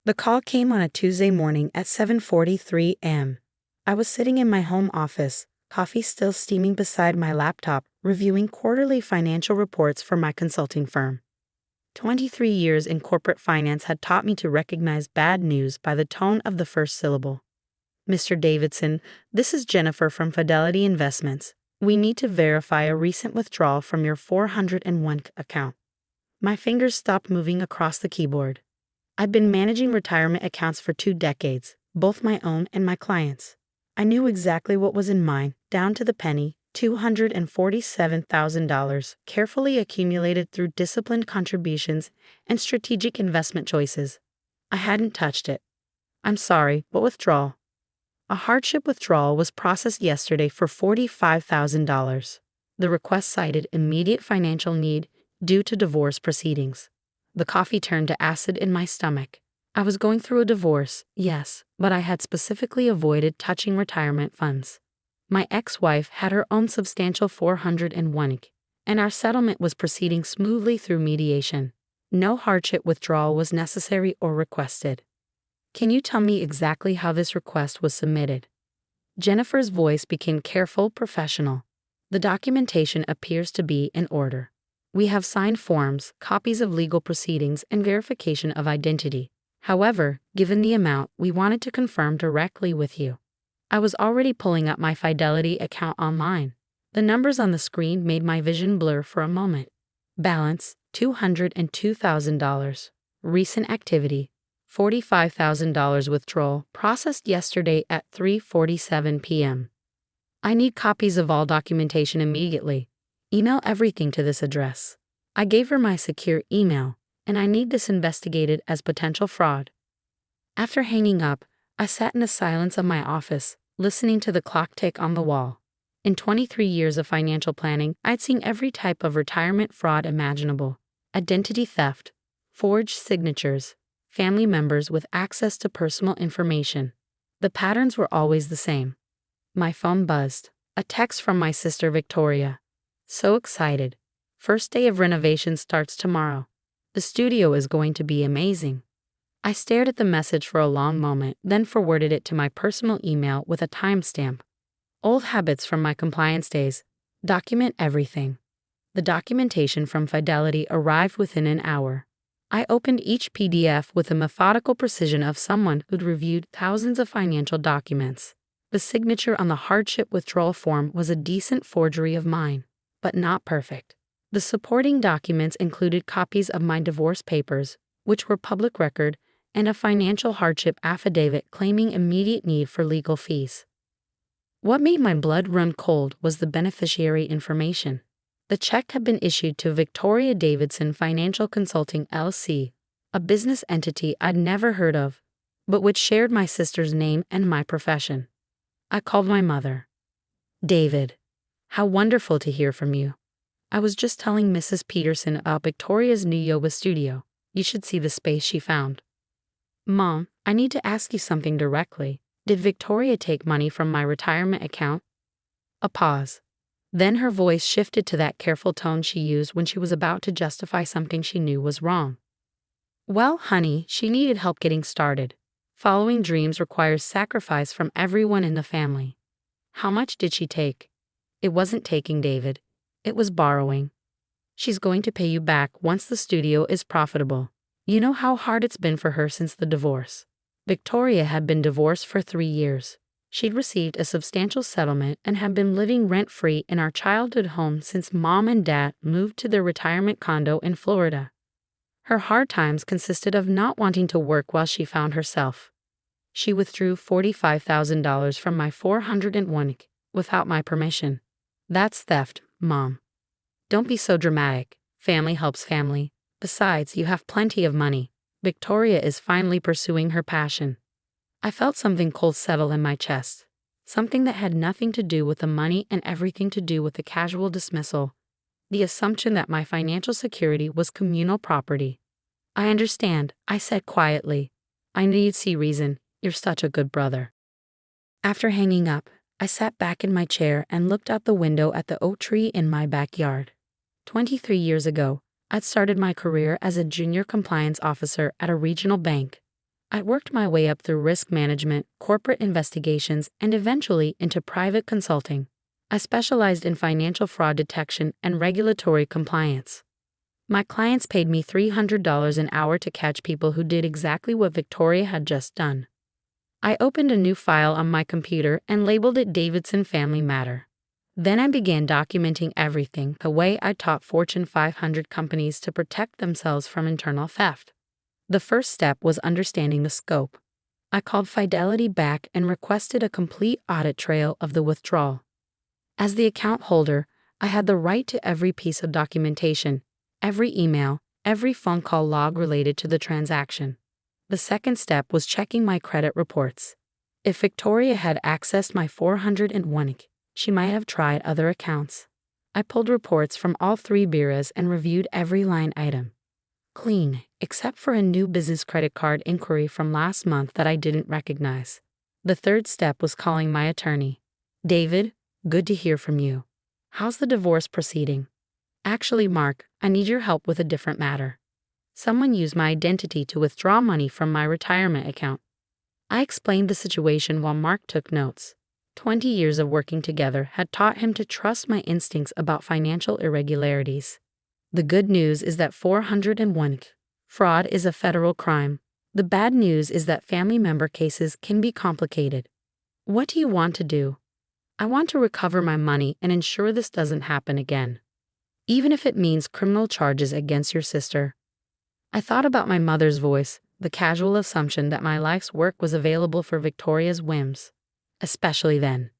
The call came on a Tuesday morning at 7:43 a.m. I was sitting in my home office, coffee still steaming beside my laptop, reviewing quarterly financial reports for my consulting firm. 23 years in corporate finance had taught me to recognize bad news by the tone of the first syllable. Mr. Davidson, this is Jennifer from Fidelity Investments. We need to verify a recent withdrawal from your 401 account. My fingers stopped moving across the keyboard. I've been managing retirement accounts for 2 decades, both my own and my clients. I knew exactly what was in mine, down to the penny, $247,000, carefully accumulated through disciplined contributions and strategic investment choices. I hadn't touched it. I'm sorry, what withdrawal? A hardship withdrawal was processed yesterday for $45,000. The request cited immediate financial need due to divorce proceedings. The coffee turned to acid in my stomach. I was going through a divorce, yes, but I had specifically avoided touching retirement funds. My ex-wife had her own substantial 401, and our settlement was proceeding smoothly through mediation. No hardship withdrawal was necessary or requested. Can you tell me exactly how this request was submitted? Jennifer's voice became careful, professional. The documentation appears to be in order. We have signed forms, copies of legal proceedings, and verification of identity. However, given the amount, we wanted to confirm directly with you. I was already pulling up my Fidelity account online. The numbers on the screen made my vision blur for a moment. Balance, $202,000. Recent activity, $45,000 withdrawal, processed yesterday at 3:47 p.m. I need copies of all documentation immediately. Email everything to this address. I gave her my secure email, and I need this investigated as potential fraud. After hanging up, I sat in the silence of my office, listening to the clock tick on the wall. In 23 years of financial planning, I'd seen every type of retirement fraud imaginable: identity theft, forged signatures, family members with access to personal information. The patterns were always the same. My phone buzzed. A text from my sister Victoria. So excited. First day of renovation starts tomorrow. The studio is going to be amazing. I stared at the message for a long moment, then forwarded it to my personal email with a timestamp. Old habits from my compliance days. Document everything. The documentation from Fidelity arrived within an hour. I opened each PDF with the methodical precision of someone who'd reviewed thousands of financial documents. The signature on the hardship withdrawal form was a decent forgery of mine, but not perfect. The supporting documents included copies of my divorce papers, which were public record, and a financial hardship affidavit claiming immediate need for legal fees. What made my blood run cold was the beneficiary information. The check had been issued to Victoria Davidson Financial Consulting LC, a business entity I'd never heard of, but which shared my sister's name and my profession. I called my mother. David, how wonderful to hear from you. I was just telling Mrs. Peterson about Victoria's new yoga studio. You should see the space she found. Mom, I need to ask you something directly. Did Victoria take money from my retirement account? A pause. Then her voice shifted to that careful tone she used when she was about to justify something she knew was wrong. Well, honey, she needed help getting started. Following dreams requires sacrifice from everyone in the family. How much did she take? It wasn't taking, David. It was borrowing. She's going to pay you back once the studio is profitable. You know how hard it's been for her since the divorce. Victoria had been divorced for 3 years. She'd received a substantial settlement and had been living rent-free in our childhood home since Mom and Dad moved to their retirement condo in Florida. Her hard times consisted of not wanting to work while she found herself. She withdrew $45,000 from my 401 without my permission. That's theft, Mom. Don't be so dramatic. Family helps family. Besides, you have plenty of money. Victoria is finally pursuing her passion. I felt something cold settle in my chest. Something that had nothing to do with the money and everything to do with the casual dismissal. The assumption that my financial security was communal property. I understand, I said quietly. I knew you'd see reason. You're such a good brother. After hanging up, I sat back in my chair and looked out the window at the oak tree in my backyard. 23 years ago, I'd started my career as a junior compliance officer at a regional bank. I worked my way up through risk management, corporate investigations, and eventually into private consulting. I specialized in financial fraud detection and regulatory compliance. My clients paid me $300 an hour to catch people who did exactly what Victoria had just done. I opened a new file on my computer and labeled it Davidson Family Matter. Then I began documenting everything the way I taught Fortune 500 companies to protect themselves from internal theft. The first step was understanding the scope. I called Fidelity back and requested a complete audit trail of the withdrawal. As the account holder, I had the right to every piece of documentation, every email, every phone call log related to the transaction. The second step was checking my credit reports. If Victoria had accessed my 401k, she might have tried other accounts. I pulled reports from all three bureaus and reviewed every line item. Clean, except for a new business credit card inquiry from last month that I didn't recognize. The third step was calling my attorney. David, good to hear from you. How's the divorce proceeding? Actually, Mark, I need your help with a different matter. Someone used my identity to withdraw money from my retirement account. I explained the situation while Mark took notes. 20 years of working together had taught him to trust my instincts about financial irregularities. The good news is that 401k fraud is a federal crime. The bad news is that family member cases can be complicated. What do you want to do? I want to recover my money and ensure this doesn't happen again, even if it means criminal charges against your sister. I thought about my mother's voice, the casual assumption that my life's work was available for Victoria's whims. Especially then.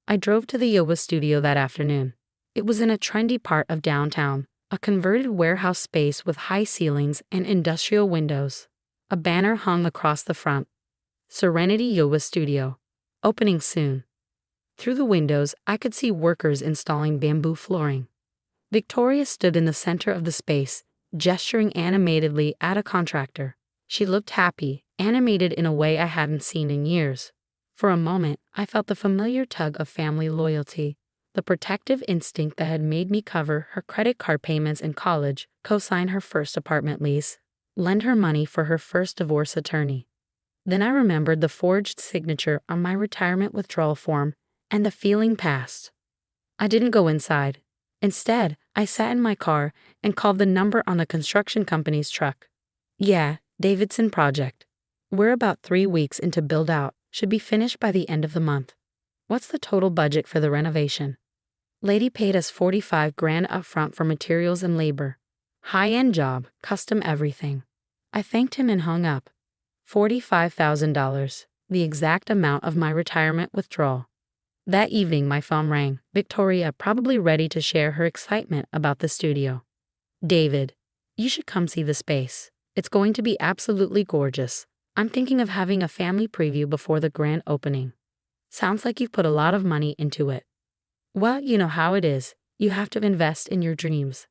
I drove to the yoga studio that afternoon. It was in a trendy part of downtown, a converted warehouse space with high ceilings and industrial windows. A banner hung across the front. Serenity Yoga Studio. Opening soon. Through the windows, I could see workers installing bamboo flooring. Victoria stood in the center of the space, gesturing animatedly at a contractor. She looked happy, animated in a way I hadn't seen in years. For a moment, I felt the familiar tug of family loyalty, the protective instinct that had made me cover her credit card payments in college, co-sign her first apartment lease, lend her money for her first divorce attorney. Then I remembered the forged signature on my retirement withdrawal form, and the feeling passed. I didn't go inside. Instead, I sat in my car and called the number on the construction company's truck. Yeah, Davidson Project. We're about 3 weeks into build-out, should be finished by the end of the month. What's the total budget for the renovation? Lady paid us $45,000 upfront for materials and labor. High-end job, custom everything. I thanked him and hung up. $45,000, the exact amount of my retirement withdrawal. That evening my phone rang, Victoria probably ready to share her excitement about the studio. David, you should come see the space. It's going to be absolutely gorgeous. I'm thinking of having a family preview before the grand opening. Sounds like you've put a lot of money into it. Well, you know how it is. You have to invest in your dreams.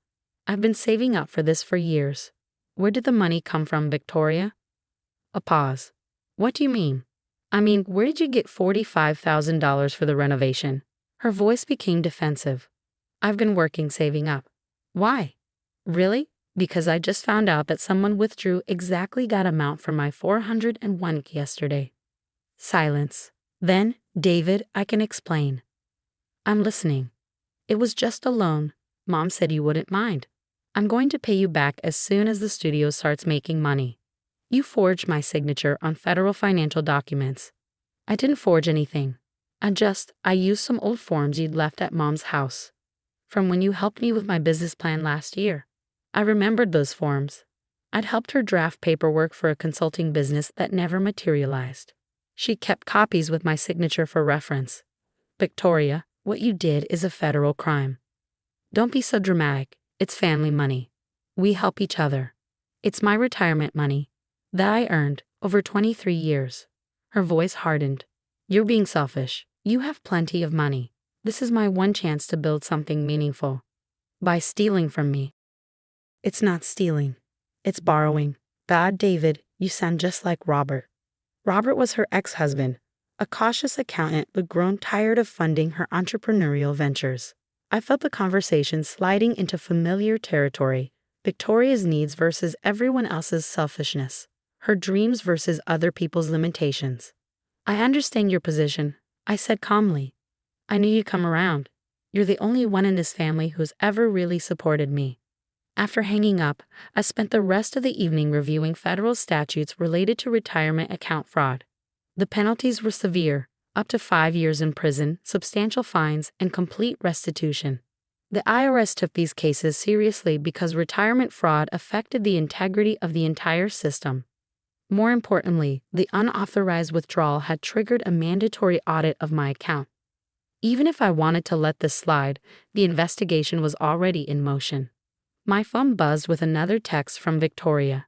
I've been saving up for this for years. Where did the money come from, Victoria? A pause. What do you mean? I mean, where did you get $45,000 for the renovation? Her voice became defensive. I've been working saving up. Why? Really? Because I just found out that someone withdrew exactly that amount from my 401k yesterday. Silence. Then, David, I can explain. I'm listening. It was just a loan. Mom said you wouldn't mind. I'm going to pay you back as soon as the studio starts making money. You forged my signature on federal financial documents. I didn't forge anything. I used some old forms you'd left at Mom's house. From when you helped me with my business plan last year. I remembered those forms. I'd helped her draft paperwork for a consulting business that never materialized. She kept copies with my signature for reference. Victoria, what you did is a federal crime. Don't be so dramatic. It's family money. We help each other. It's my retirement money that I earned over 23 years. Her voice hardened. You're being selfish. You have plenty of money. This is my one chance to build something meaningful. By stealing from me. It's not stealing. It's borrowing. God, David, you sound just like Robert. Robert was her ex-husband, a cautious accountant who'd grown tired of funding her entrepreneurial ventures. I felt the conversation sliding into familiar territory, Victoria's needs versus everyone else's selfishness. her dreams versus other people's limitations. I understand your position, I said calmly. I knew you'd come around. You're the only one in this family who's ever really supported me. After hanging up, I spent the rest of the evening reviewing federal statutes related to retirement account fraud. The penalties were severe, up to 5 years in prison, substantial fines, and complete restitution. The IRS took these cases seriously because retirement fraud affected the integrity of the entire system. More importantly, the unauthorized withdrawal had triggered a mandatory audit of my account. Even if I wanted to let this slide, the investigation was already in motion. My phone buzzed with another text from Victoria.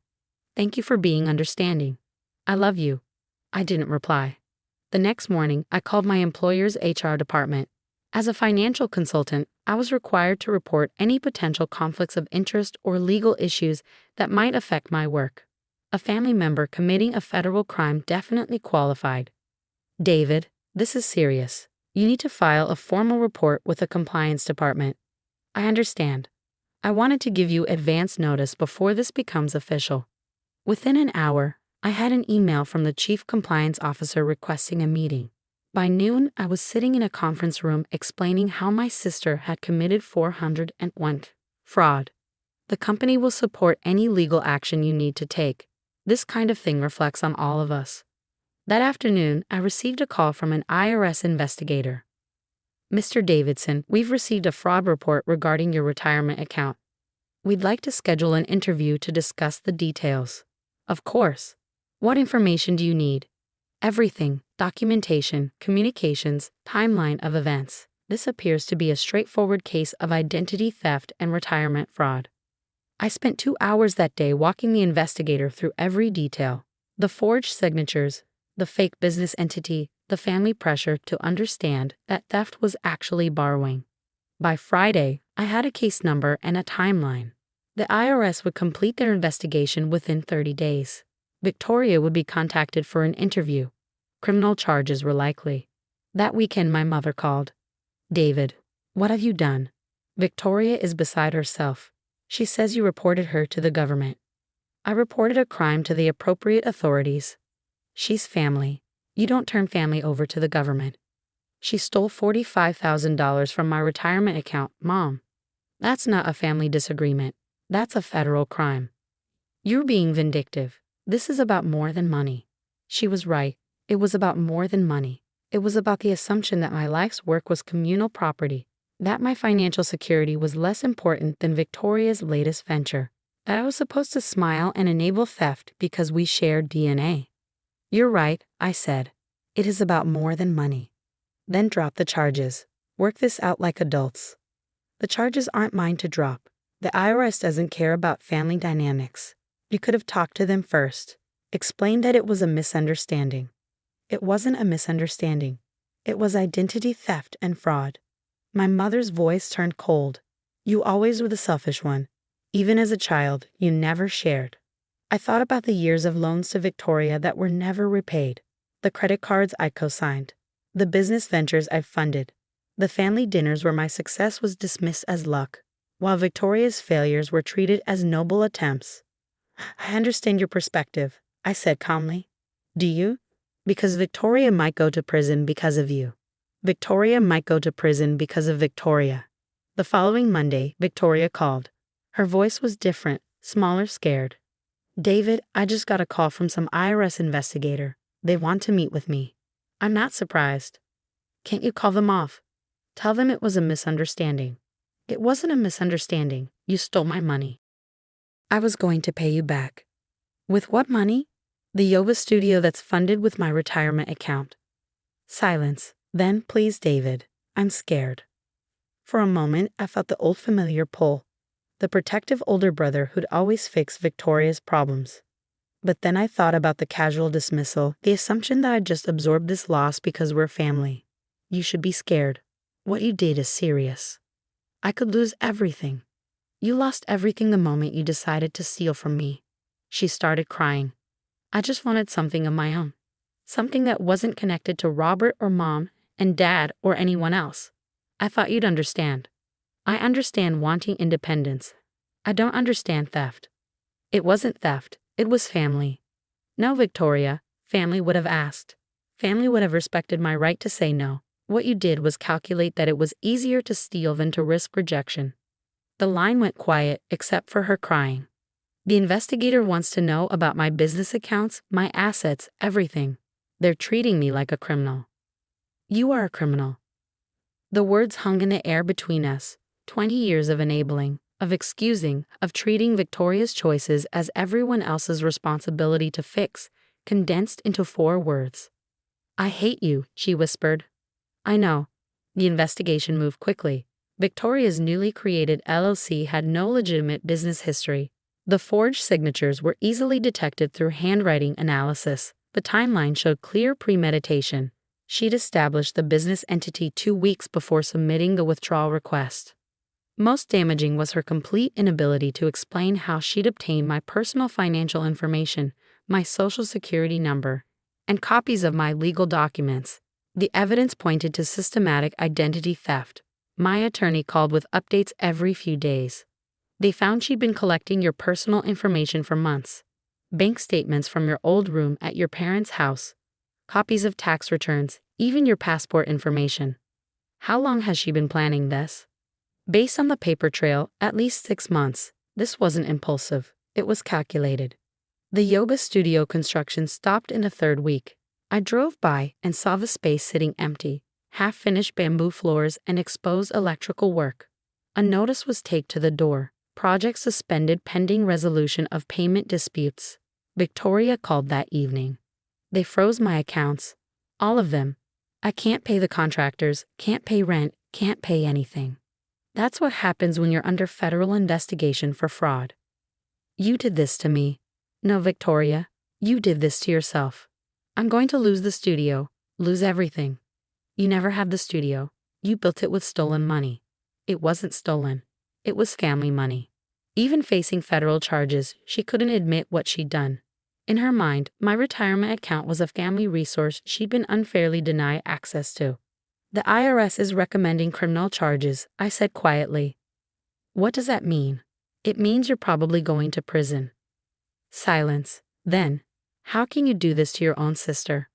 Thank you for being understanding. I love you. I didn't reply. The next morning, I called my employer's HR department. As a financial consultant, I was required to report any potential conflicts of interest or legal issues that might affect my work. A family member committing a federal crime definitely qualified. David, this is serious. You need to file a formal report with the compliance department. I understand. I wanted to give you advance notice before this becomes official. Within an hour, I had an email from the chief compliance officer requesting a meeting. By noon, I was sitting in a conference room explaining how my sister had committed 401 fraud. The company will support any legal action you need to take. This kind of thing reflects on all of us. That afternoon, I received a call from an IRS investigator. Mr. Davidson, we've received a fraud report regarding your retirement account. We'd like to schedule an interview to discuss the details. Of course. What information do you need? Everything, documentation, communications, timeline of events. This appears to be a straightforward case of identity theft and retirement fraud. I spent 2 hours that day walking the investigator through every detail. The forged signatures, the fake business entity, the family pressure to understand that theft was actually borrowing. By Friday, I had a case number and a timeline. The IRS would complete their investigation within 30 days. Victoria would be contacted for an interview. Criminal charges were likely. That weekend, my mother called. David, what have you done? Victoria is beside herself. She says you reported her to the government. I reported a crime to the appropriate authorities. She's family. You don't turn family over to the government. She stole $45,000 from my retirement account, Mom. That's not a family disagreement. That's a federal crime. You're being vindictive. This is about more than money. She was right. It was about more than money. It was about the assumption that my life's work was communal property, that my financial security was less important than Victoria's latest venture, that I was supposed to smile and enable theft because we shared DNA. You're right, I said. It is about more than money. Then drop the charges. Work this out like adults. The charges aren't mine to drop. The IRS doesn't care about family dynamics. You could have talked to them first. Explained that it was a misunderstanding. It wasn't a misunderstanding. It was identity theft and fraud. My mother's voice turned cold. You always were the selfish one. Even as a child, you never shared. I thought about the years of loans to Victoria that were never repaid, the credit cards I co-signed, the business ventures I funded, the family dinners where my success was dismissed as luck, while Victoria's failures were treated as noble attempts. I understand your perspective, I said calmly. Do you? Because Victoria might go to prison because of you. Victoria might go to prison because of Victoria. The following Monday, Victoria called. Her voice was different, smaller, scared. David, I just got a call from some IRS investigator. They want to meet with me. I'm not surprised. Can't you call them off? Tell them it was a misunderstanding. It wasn't a misunderstanding. You stole my money. I was going to pay you back. With what money? The yoga studio that's funded with my retirement account. Silence. Then, please, David. I'm scared. For a moment, I felt the old familiar pull. The protective older brother who'd always fix Victoria's problems. But then I thought about the casual dismissal, the assumption that I'd just absorbed this loss because we're family. You should be scared. What you did is serious. I could lose everything. You lost everything the moment you decided to steal from me. She started crying. I just wanted something of my own. Something that wasn't connected to Robert or Mom and Dad or anyone else. I thought you'd understand. I understand wanting independence. I don't understand theft. It wasn't theft. It was family. No, Victoria, family would have asked. Family would have respected my right to say no. What you did was calculate that it was easier to steal than to risk rejection. The line went quiet except for her crying. The investigator wants to know about my business accounts, my assets, everything. They're treating me like a criminal. You are a criminal. The words hung in the air between us. 20 years of enabling, of excusing, of treating Victoria's choices as everyone else's responsibility to fix, condensed into 4 words. I hate you, she whispered. I know. The investigation moved quickly. Victoria's newly created LLC had no legitimate business history. The forged signatures were easily detected through handwriting analysis. The timeline showed clear premeditation. She'd established the business entity 2 weeks before submitting the withdrawal request. Most damaging was her complete inability to explain how she'd obtained my personal financial information, my social security number, and copies of my legal documents. The evidence pointed to systematic identity theft. My attorney called with updates every few days. They found she'd been collecting your personal information for months. Bank statements from your old room at your parents' house, copies of tax returns, even your passport information. How long has she been planning this? Based on the paper trail, at least 6 months. This wasn't impulsive. It was calculated. The yoga studio construction stopped in the 3rd week. I drove by and saw the space sitting empty, half-finished bamboo floors and exposed electrical work. A notice was taped to the door. Project suspended pending resolution of payment disputes. Victoria called that evening. They froze my accounts. All of them. I can't pay the contractors, can't pay rent, can't pay anything. That's what happens when you're under federal investigation for fraud. You did this to me. No, Victoria, you did this to yourself. I'm going to lose the studio, lose everything. You never had the studio. You built it with stolen money. It wasn't stolen. It was family money. Even facing federal charges, she couldn't admit what she'd done. In her mind, my retirement account was a family resource she'd been unfairly denied access to. The IRS is recommending criminal charges, I said quietly. What does that mean? It means you're probably going to prison. Silence. Then, how can you do this to your own sister?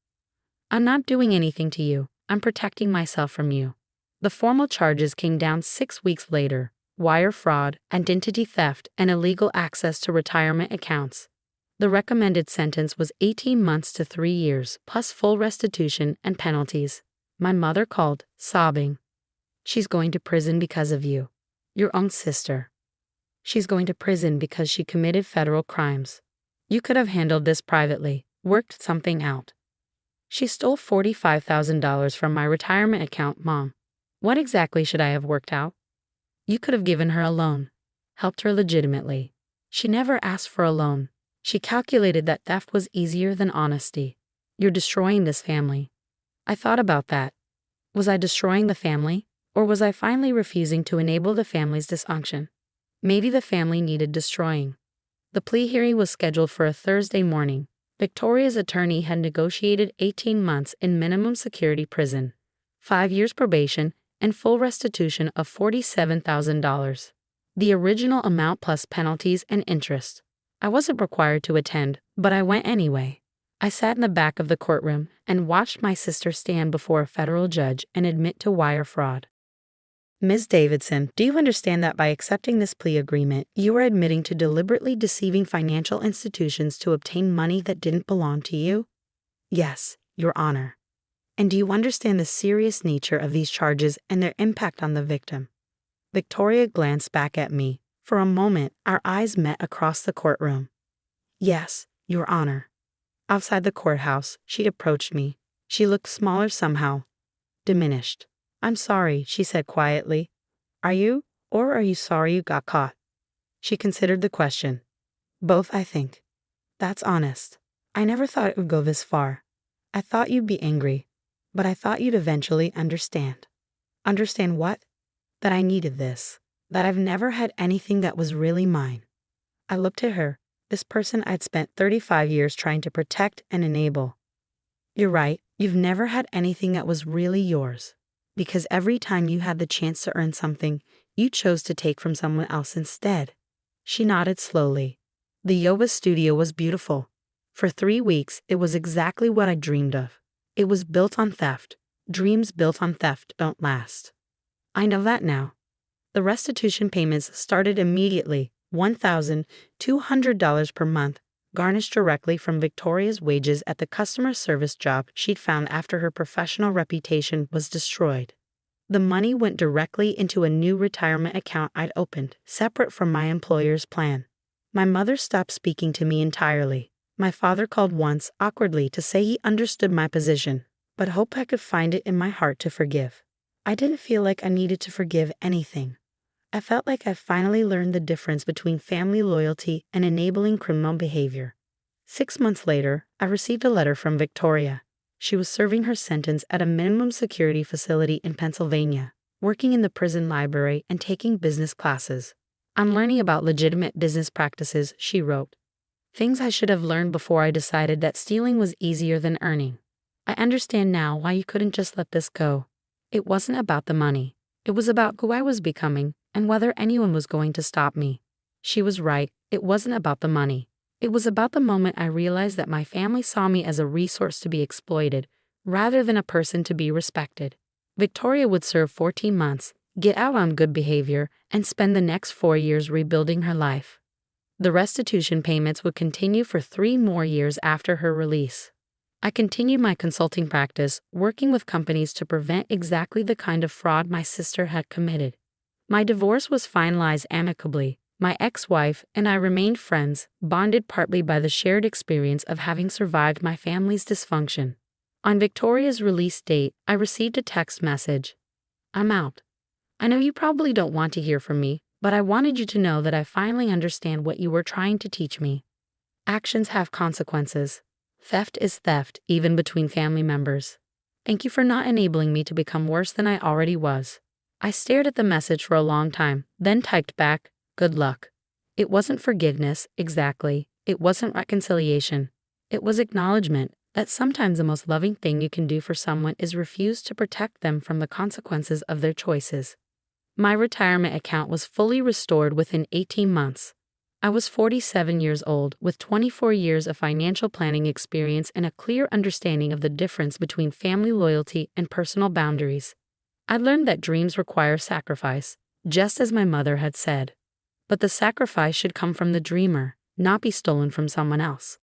I'm not doing anything to you. I'm protecting myself from you. The formal charges came down 6 weeks later: wire fraud, identity theft, and illegal access to retirement accounts. The recommended sentence was 18 months to 3 years, plus full restitution and penalties. My mother called, sobbing. She's going to prison because of you. Your own sister. She's going to prison because she committed federal crimes. You could have handled this privately, worked something out. She stole $45,000 from my retirement account, Mom. What exactly should I have worked out? You could have given her a loan, helped her legitimately. She never asked for a loan. She calculated that theft was easier than honesty. You're destroying this family. I thought about that. Was I destroying the family, or was I finally refusing to enable the family's dysfunction? Maybe the family needed destroying. The plea hearing was scheduled for a Thursday morning. Victoria's attorney had negotiated 18 months in minimum security prison, 5 years probation, and full restitution of $47,000. The original amount plus penalties and interest. I wasn't required to attend, but I went anyway. I sat in the back of the courtroom and watched my sister stand before a federal judge and admit to wire fraud. Ms. Davidson, do you understand that by accepting this plea agreement, you are admitting to deliberately deceiving financial institutions to obtain money that didn't belong to you? Yes, Your Honor. And do you understand the serious nature of these charges and their impact on the victim? Victoria glanced back at me. For a moment, our eyes met across the courtroom. Yes, Your Honor. Outside the courthouse, she approached me. She looked smaller somehow, diminished. I'm sorry, she said quietly. Are you, or are you sorry you got caught? She considered the question. Both, I think. That's honest. I never thought it would go this far. I thought you'd be angry, but I thought you'd eventually understand. Understand what? That I needed this. That I've never had anything that was really mine. I looked at her, this person I'd spent 35 years trying to protect and enable. You're right, you've never had anything that was really yours. Because every time you had the chance to earn something, you chose to take from someone else instead. She nodded slowly. The yoga studio was beautiful. For 3 weeks, it was exactly what I dreamed of. It was built on theft. Dreams built on theft don't last. I know that now. The restitution payments started immediately, $1,200 per month, garnished directly from Victoria's wages at the customer service job she'd found after her professional reputation was destroyed. The money went directly into a new retirement account I'd opened, separate from my employer's plan. My mother stopped speaking to me entirely. My father called once, awkwardly, to say he understood my position, but hoped I could find it in my heart to forgive. I didn't feel like I needed to forgive anything. I felt like I finally learned the difference between family loyalty and enabling criminal behavior. 6 months later, I received a letter from Victoria. She was serving her sentence at a minimum security facility in Pennsylvania, working in the prison library and taking business classes. I'm learning about legitimate business practices, she wrote. Things I should have learned before I decided that stealing was easier than earning. I understand now why you couldn't just let this go. It wasn't about the money. It was about who I was becoming and whether anyone was going to stop me. She was right. It wasn't about the money. It was about the moment I realized that my family saw me as a resource to be exploited, rather than a person to be respected. Victoria would serve 14 months, get out on good behavior, and spend the next 4 years rebuilding her life. The restitution payments would continue for 3 more years after her release. I continued my consulting practice, working with companies to prevent exactly the kind of fraud my sister had committed. My divorce was finalized amicably. My ex-wife and I remained friends, bonded partly by the shared experience of having survived my family's dysfunction. On Victoria's release date, I received a text message. I'm out. I know you probably don't want to hear from me, but I wanted you to know that I finally understand what you were trying to teach me. Actions have consequences. Theft is theft, even between family members. Thank you for not enabling me to become worse than I already was. I stared at the message for a long time, then typed back, good luck. It wasn't forgiveness, exactly. It wasn't reconciliation. It was acknowledgement that sometimes the most loving thing you can do for someone is refuse to protect them from the consequences of their choices. My retirement account was fully restored within 18 months. I was 47 years old, with 24 years of financial planning experience and a clear understanding of the difference between family loyalty and personal boundaries. I learned that dreams require sacrifice, just as my mother had said. But the sacrifice should come from the dreamer, not be stolen from someone else.